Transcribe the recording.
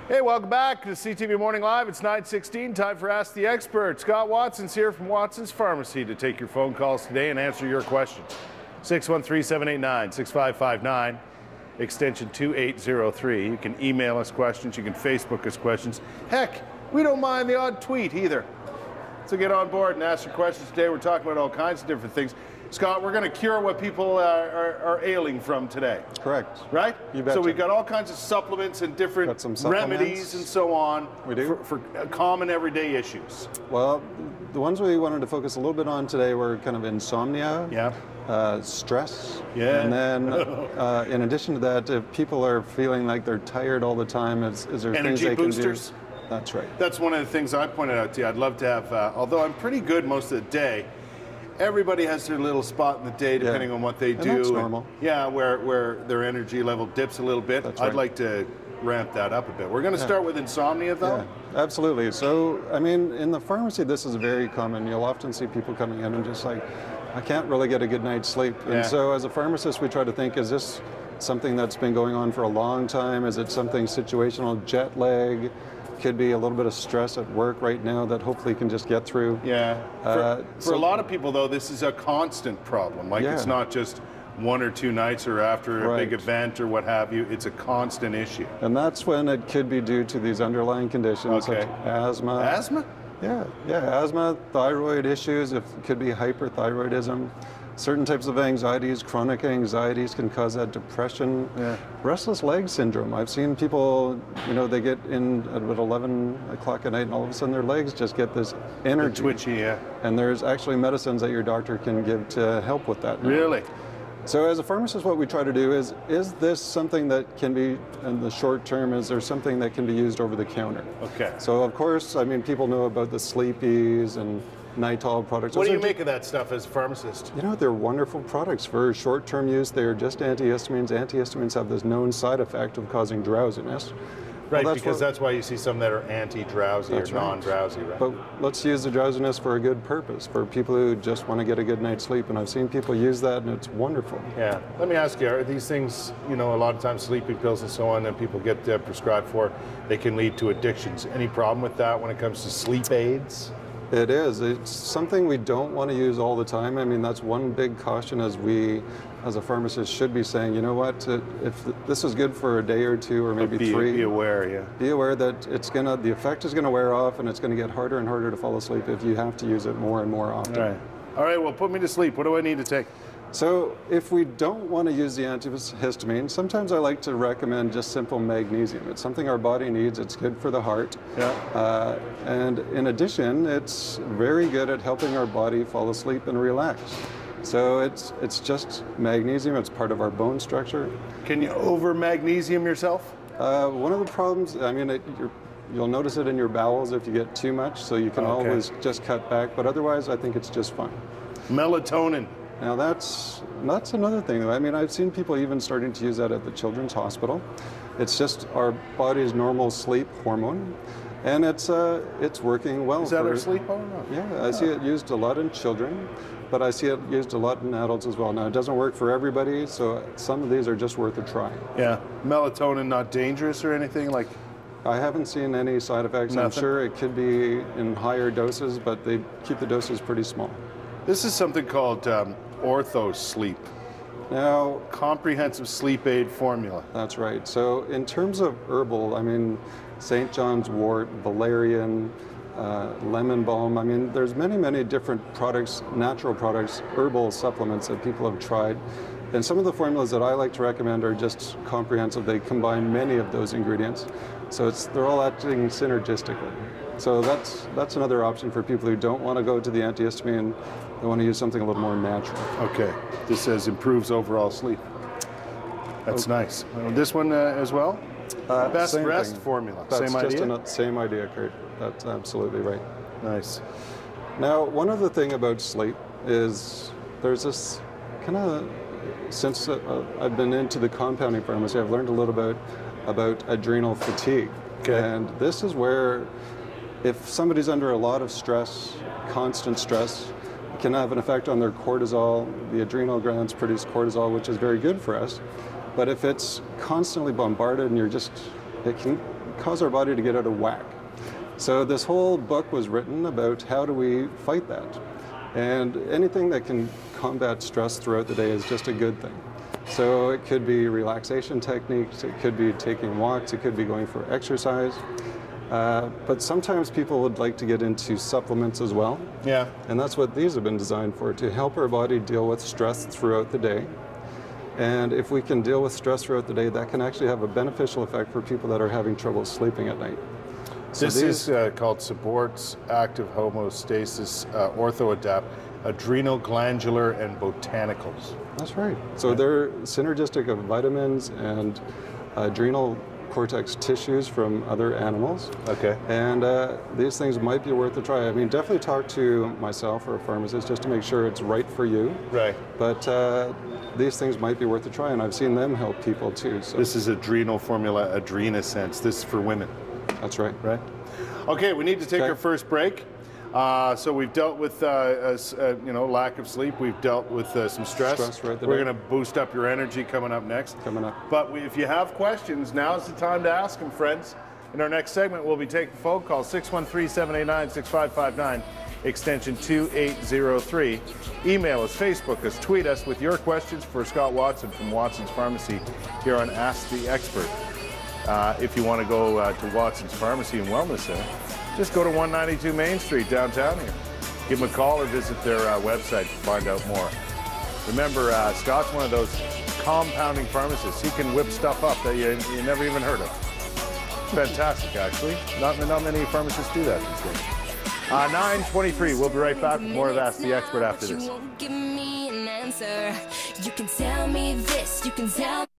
Hey, welcome back to CTV Morning Live. It's 9:16, time for Ask the Expert. Scott Watson's here from Watson's Pharmacy to take your phone calls today and answer your questions. 613-789-6559, extension 2803. You can email us questions, you can Facebook us questions. Heck, we don't mind the odd tweet either. So get on board and ask your questions today. We're talking about all kinds of different things. Scott, we're going to cure what people are ailing from today. Correct. Right? You betcha. So we've got all kinds of supplements and different remedies and so on. We do. For common everyday issues. Well, the ones we wanted to focus a little bit on today were kind of insomnia, stress, and then in addition to that, if people are feeling like they're tired all the time, is there things they boosters? Can do? That's right. That's one of the things I pointed out to you. I'd love to have, although I'm pretty good most of the day, everybody has their little spot in the day depending on what they do. And that's normal. Where their energy level dips a little bit. That's right. I'd like to ramp that up a bit. We're going to start with insomnia, though. Yeah, absolutely. So, I mean, in the pharmacy, this is very common. You'll often see people coming in and just like, I can't really get a good night's sleep. And so as a pharmacist, we try to think, is this something that's been going on for a long time? Is it something situational, jet lag? Could be a little bit of stress at work right now that hopefully can just get through. Yeah. For a lot of people, though, this is a constant problem. Like it's not just one or two nights or after a big event or what have you. It's a constant issue. And that's when it could be due to these underlying conditions such as asthma. Asthma? Yeah, asthma, thyroid issues. It could be hyperthyroidism. Certain types of anxieties, chronic anxieties can cause that depression. Restless leg syndrome. I've seen people, they get in at about 11 o'clock at night and all of a sudden their legs just get this energy. Twitchy, And there's actually medicines that your doctor can give to help with that. Really? So as a pharmacist, what we try to do is this something that can be, in the short term, is there something that can be used over the counter? Okay. So of course, I mean, people know about the Sleepies and Nitol products. What do you make of that stuff as a pharmacist? They're wonderful products for short-term use. They're just antihistamines. Antihistamines have this known side effect of causing drowsiness. Right, because that's why you see some that are anti-drowsy or non-drowsy, right? But let's use the drowsiness for a good purpose, for people who just want to get a good night's sleep. And I've seen people use that, and it's wonderful. Yeah. Let me ask you, are these things, a lot of times sleeping pills and so on that people get prescribed for, they can lead to addictions. Any problem with that when it comes to sleep aids? It is. It's something we don't want to use all the time. I mean, that's one big caution as we, as a pharmacist, should be saying, you know what, if this is good for a day or two or maybe three. Be aware, Be aware that the effect is going to wear off and it's going to get harder and harder to fall asleep if you have to use it more and more often. All right, well, put me to sleep. What do I need to take? So if we don't want to use the antihistamine, sometimes I like to recommend just simple magnesium. It's something our body needs. It's good for the heart. And in addition, it's very good at helping our body fall asleep and relax. So it's just magnesium. It's part of our bone structure. Can you over magnesium yourself? One of the problems, I mean, you'll notice it in your bowels if you get too much, so you can always just cut back. But otherwise, I think it's just fine. Melatonin. Now that's another thing. I mean, I've seen people even starting to use that at the Children's Hospital. It's just our body's normal sleep hormone, and it's working well. Is that our sleep hormone? Yeah, I see it used a lot in children, but I see it used a lot in adults as well. Now it doesn't work for everybody, so some of these are just worth a try. Yeah, melatonin not dangerous or anything like? I haven't seen any side effects. Nothing? I'm sure it could be in higher doses, but they keep the doses pretty small. This is something called Ortho Sleep. Now, comprehensive sleep aid formula. That's right. So in terms of herbal, I mean, St. John's wort, valerian, lemon balm, I mean, there's many different products, natural products, herbal supplements that people have tried. And some of the formulas that I like to recommend are just comprehensive. They combine many of those ingredients. So they're all acting synergistically. So that's another option for people who don't want to go to the antihistamine. They want to use something a little more natural. Okay. This says improves overall sleep. That's nice. This one as well? Best rest formula. That's same idea? Same idea, Kurt. That's absolutely right. Nice. Now, one other thing about sleep is there's this kind of, since I've been into the compounding pharmacy, I've learned a little bit about adrenal fatigue. Okay. And this is where if somebody's under a lot of stress, constant stress, it can have an effect on their cortisol. The adrenal glands produce cortisol, which is very good for us. But if it's constantly bombarded and it can cause our body to get out of whack. So this whole book was written about how do we fight that. And anything that can combat stress throughout the day is just a good thing. So it could be relaxation techniques, it could be taking walks, it could be going for exercise. But sometimes people would like to get into supplements as well. Yeah. And that's what these have been designed for, to help our body deal with stress throughout the day. And if we can deal with stress throughout the day, that can actually have a beneficial effect for people that are having trouble sleeping at night. So this is called Supports Active Homeostasis OrthoAdapt Adrenal, Glandular, and Botanicals. That's right. So they're synergistic of vitamins and adrenal cortex tissues from other animals. Okay. And these things might be worth a try. I mean, definitely talk to myself or a pharmacist just to make sure it's right for you. Right. But these things might be worth a try, and I've seen them help people too. So. This is adrenal formula, Adrenasense. This is for women. That's right. Right. Okay, we need to take our first break. So we've dealt with lack of sleep. We've dealt with some stress. We're going to boost up your energy coming up next. But if you have questions, now's the time to ask them, friends. In our next segment, we'll be taking phone calls 613-789-6559, extension 2803. Email us, Facebook us, tweet us with your questions for Scott Watson from Watson's Pharmacy here on Ask the Expert. If you want to go to Watson's Pharmacy and Wellness Center, just go to 192 Main Street downtown here. Give them a call or visit their website to find out more. Remember, Scott's one of those compounding pharmacists. He can whip stuff up that you never even heard of. It's fantastic, actually. Not many pharmacists do that these days. 9:23. We'll be right back with more of Ask the Expert after this. You can tell me this, you can tell